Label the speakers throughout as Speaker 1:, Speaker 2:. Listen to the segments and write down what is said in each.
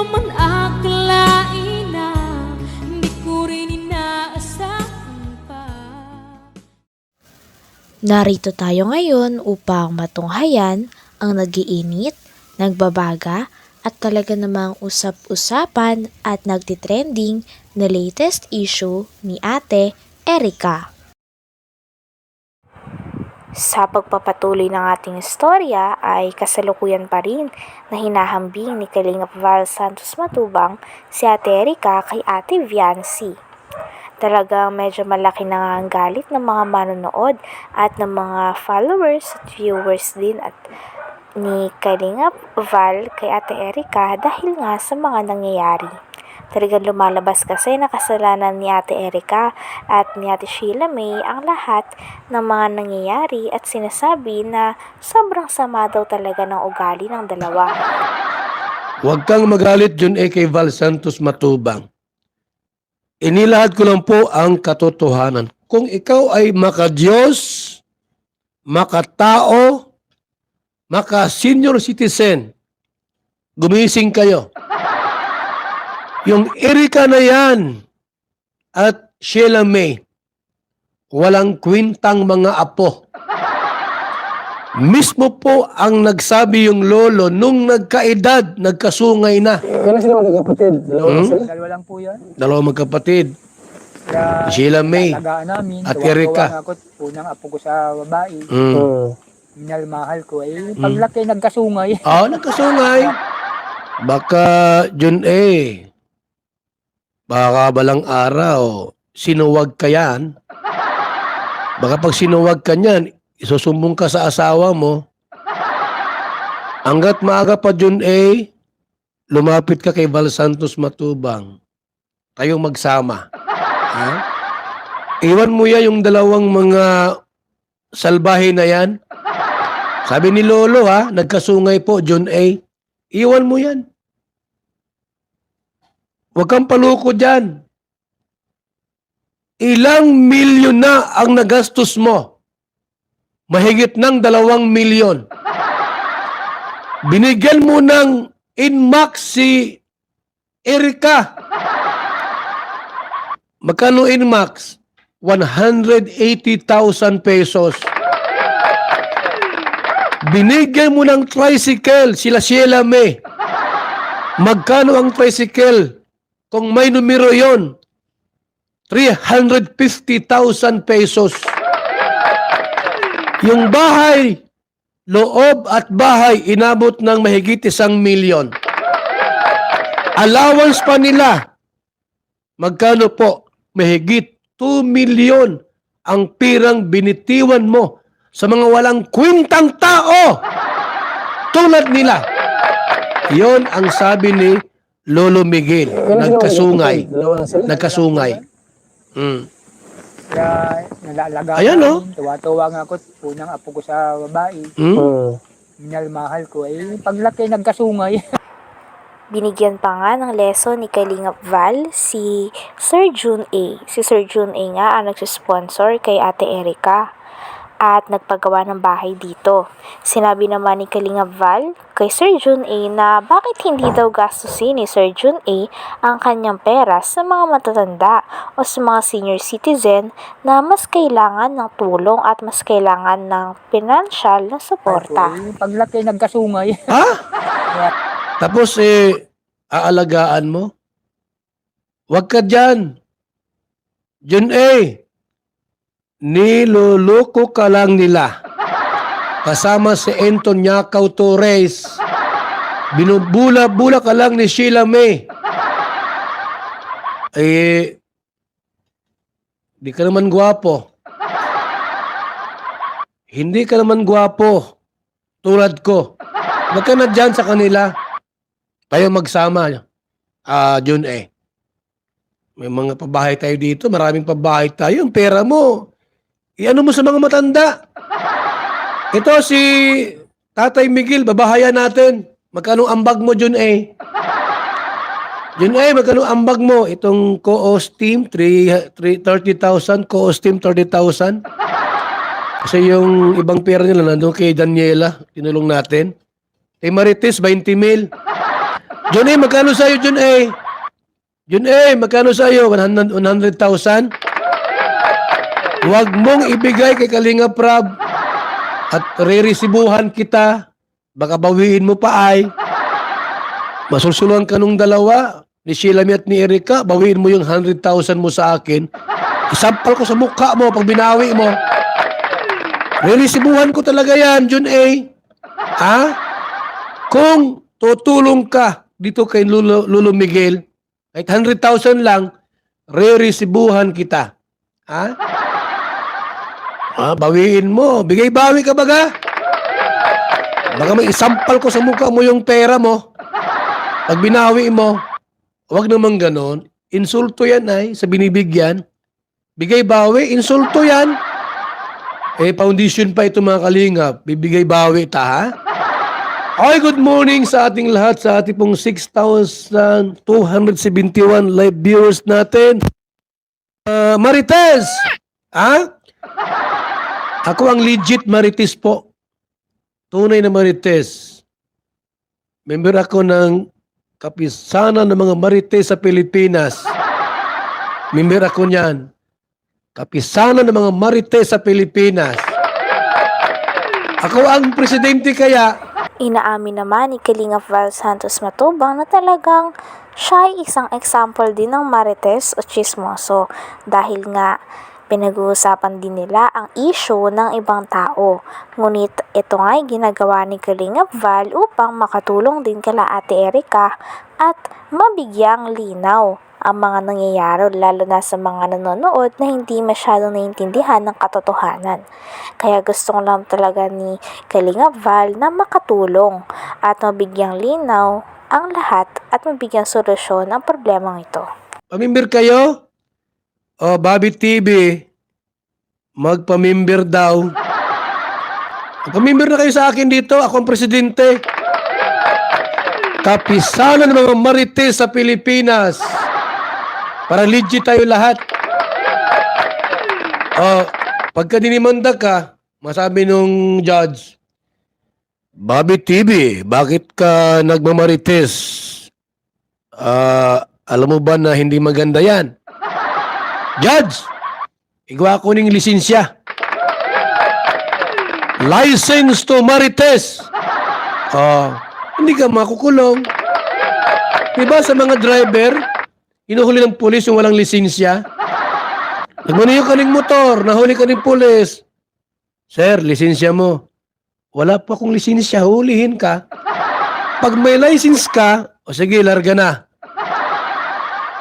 Speaker 1: man akalain na di ko rin inaasahan pa.
Speaker 2: Narito tayo ngayon upang matunghayan ang nagiinit, nagbabaga at talaga namang usap-usapan at nagtitrending na latest issue ni Ate Erica. Sa pagpapatuloy ng ating istorya ay kasalukuyan pa rin na hinahambing ni Kalingap Val Santos Matubang si Ate Erica kay Ate Viancy. Talagang medyo malaki na ang galit ng mga manonood at ng mga followers at viewers din at ni Kalingap Val kay Ate Erica dahil nga sa mga nangyayari. Talagang lumalabas kasi na kasalanan ni Ate Erica at ni Ate Sheila May ang lahat ng mga nangyayari at sinasabi na sobrang sama daw talaga ng ugali ng dalawa.
Speaker 3: Huwag kang magalit Jun kay Val Santos Matubang. Inilahad ko lang po ang katotohanan. Kung ikaw ay maka-Diyos, maka-tao, maka-senior citizen, gumising kayo. Yung Erica na yan at Sheila May, walang kwintang mga apo. Mismo po ang nagsabi yung lolo nung nagkaedad, nagkasungay na.
Speaker 4: Kailan sila magkakapatid? Dalawa lang sila?
Speaker 5: Dalawa lang po yan.
Speaker 3: Dalawang magkapatid.
Speaker 5: Kaya
Speaker 3: Sheila May
Speaker 5: alagaan namin.
Speaker 3: at
Speaker 5: Tuwang-tuwa
Speaker 3: Erica.
Speaker 5: nga ako, unang apo ko sa babae.
Speaker 4: Oo.
Speaker 5: Minalmahal ko. Paglaki nagkasungay.
Speaker 3: Nagkasungay. Baka Jun baka balang araw, sinuwag ka yan. Baka pag sinuwag ka niyan, isusumbong ka sa asawa mo. Hanggat maaga pa Jun lumapit ka kay Val Santos Matubang. Kayong magsama. Ha? Iwan mo yan yung dalawang mga salbahe na yan. Sabi ni Lolo nagkasungay po Jun Iwan mo yan. Huwag kang paluko dyan. Ilang milyon na ang nagastos mo? Mahigit ng 2 milyon. Binigyan mo ng Inmax si Erica. Magkano Inmax? 180,000 pesos. Binigyan mo ng tricycle sila Sheila May. Magkano ang tricycle? Kung may numero yon, 350,000 pesos. Yung bahay, loob at bahay, inabot ng mahigit 1 milyon. Allowance pa nila, magkano po? Mahigit 2 milyon ang pirang binitiwan mo sa mga walang kwintang tao tulad nila. Yon ang sabi ni Lolo Miguel, nagkasungay.
Speaker 4: Dalawa lang sila?
Speaker 3: Nagkasungay.
Speaker 5: Kaya nalalagaan
Speaker 3: Ayan,
Speaker 5: namin. Tuwa-tuwa nga ako, unang apo ko sa babae.
Speaker 4: Oo.
Speaker 5: Minalmahal ko. Paglaki nagkasungay.
Speaker 2: Binigyan pa nga ng leso ni Kalingap Val si Sir Jun A. Si Sir Jun A nga ang nagsisponsor kay Ate Erica at nagpagawa ng bahay dito. Sinabi naman ni Kalingap Val kay Sir Jun A na bakit hindi daw gastusin ni Sir Jun A ang kanyang pera sa mga matatanda o sa mga senior citizen na mas kailangan ng tulong at mas kailangan ng pinansyal na suporta.
Speaker 5: Paglaki nagkasungay.
Speaker 3: Ha? Tapos aalagaan mo? Huwag ka dyan. Jun niloloko ka lang nila. Kasama si Anton Yacao Torres. Binubula-bula ka lang ni Sheila May. Di ka naman gwapo. Hindi ka naman gwapo. Tulad ko. Huwag ka na dyan sa kanila. Tayo magsama. Jun May mga pabahay tayo dito. Maraming pabahay tayo. Ang pera mo, iano mo sa mga matanda. Ito si Tatay Miguel, babahayan natin. Magkano ambag mo, Jun Jun magkano ambag mo? Itong co-host team, 30,000. Co-host team, 30,000. Kasi yung ibang pera nila nandun kay Daniela. Tinulong natin. Kay Marites, 20 mil. John A, magkano sa'yo, John A? John A, magkano sa'yo? 100,000? Huwag mong ibigay kay Kalinga Prab at re-resibuhan kita. Baka bawiin mo pa ay. Masulsuluhan ka nung dalawa, ni Sheila at ni Erica, bawiin mo yung 100,000 mo sa akin. Isampal ko sa mukha mo pag binawi mo. Re-resibuhan ko talaga yan, John A. Ha? Kung tutulong ka dito kay Lolo Miguel, kahit 100,000 lang, re-resibuhan kita. Ha? Bawiin mo. Bigay-bawi ka baga? Baka may isampal ko sa mukha mo yung pera mo. Pag binawi mo, huwag naman ganon. Insulto yan ay sa binibigyan. Bigay-bawi, insulto yan. Foundation pa ito mga kalingap. Bibigay-bawi ta ha? Okay, good morning sa ating lahat, sa ating pong 6,271 live viewers natin. Marites! Ha? Ako ang legit Marites po. Tunay na Marites. Member ako ng Kapisanan ng mga Marites sa Pilipinas. Member ako niyan. Kapisanan ng mga Marites sa Pilipinas. Ako ang presidente kaya.
Speaker 2: Inaamin naman ni Kalingap Val Santos Matubang na talagang siya ay isang example din ng marites o chismoso dahil nga pinag-uusapan din nila ang issue ng ibang tao. Ngunit ito nga ay ginagawa ni Kalingap Val upang makatulong din kala Ate Erica at mabigyang linaw ang mga nangyayari lalo na sa mga nanonood na hindi masyadong naiintindihan ng katotohanan. Kaya gusto lang talaga ni Kalingap Val na makatulong at mabigyang linaw ang lahat at mabigyang solusyon ang problemang ito.
Speaker 3: Pamimbir kayo? O, Bobby TV, magpamimbir daw. Pamimbir na kayo sa akin dito. Ako ang presidente. Kapisanan ng mga Marites sa Pilipinas. Para legit tayo lahat. O, pagka dinimanda ka, masabi nung judge, Bobby TV, bakit ka nagmamarites? Alam mo ba na hindi maganda yan? Judge, igawa ko ng lisensya. License to marites. Hindi ka makukulong. Diba sa mga driver, inuhuli ng pulis yung walang lisensya? Nagmaniyo ka ng motor, nahuli ka ng pulis. Sir, lisensya mo. Wala pa akong lisensya, hulihin ka. Pag may license ka, o sige, larga na.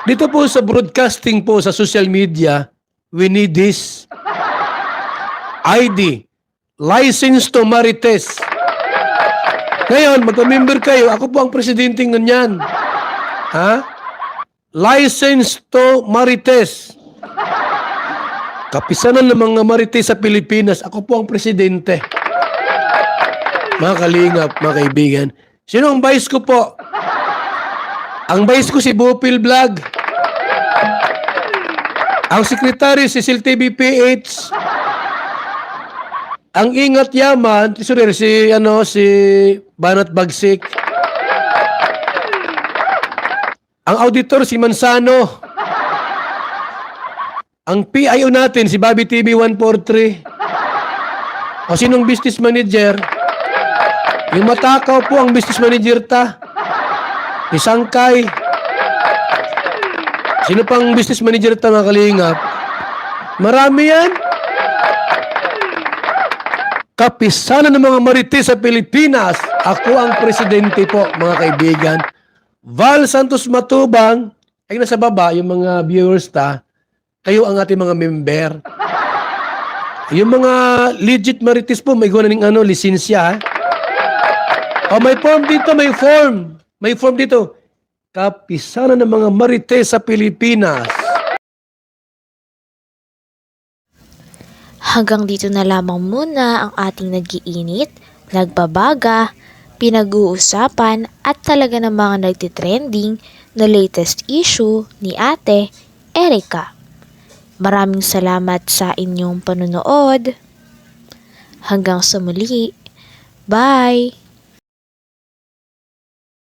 Speaker 3: Dito po sa broadcasting po sa social media, we need this ID, License to Marites. Ngayon, magpa-member kayo, ako po ang presidente nganyan. Ha? License to Marites. Kapisanan ng mga Marites sa Pilipinas, ako po ang presidente. Mga kalingap, mga kaibigan. Sino ang vice ko po? Ang vice ko si Bupil Vlog. Ang secretary si Sil TV PH. Ang ingat yaman, si Banat Bagsik. Ang auditor si Mansano. Ang PIO natin si Bobby TV 143. O sinong business manager? Yung matakaw po ang business manager ta. Isangkay. Sino pang business manager ta mga kalingap? Marami yan. Kapisanan ng mga Marites sa Pilipinas. Ako ang presidente po mga kaibigan. Val Santos Matubang. Ay nasa baba yung mga viewers ta. Kayo ang ating mga member. Yung mga legit Marites po may gawa ng lisensya. May form dito, may form. May form dito. Kapisanan ng mga Marites sa Pilipinas.
Speaker 2: Hanggang dito na lamang muna ang ating nag-iinit, nagbabaga, pinag-uusapan at talaga ng mga nagtitrending na latest issue ni Ate Erica. Maraming salamat sa inyong panunood. Hanggang sa muli. Bye!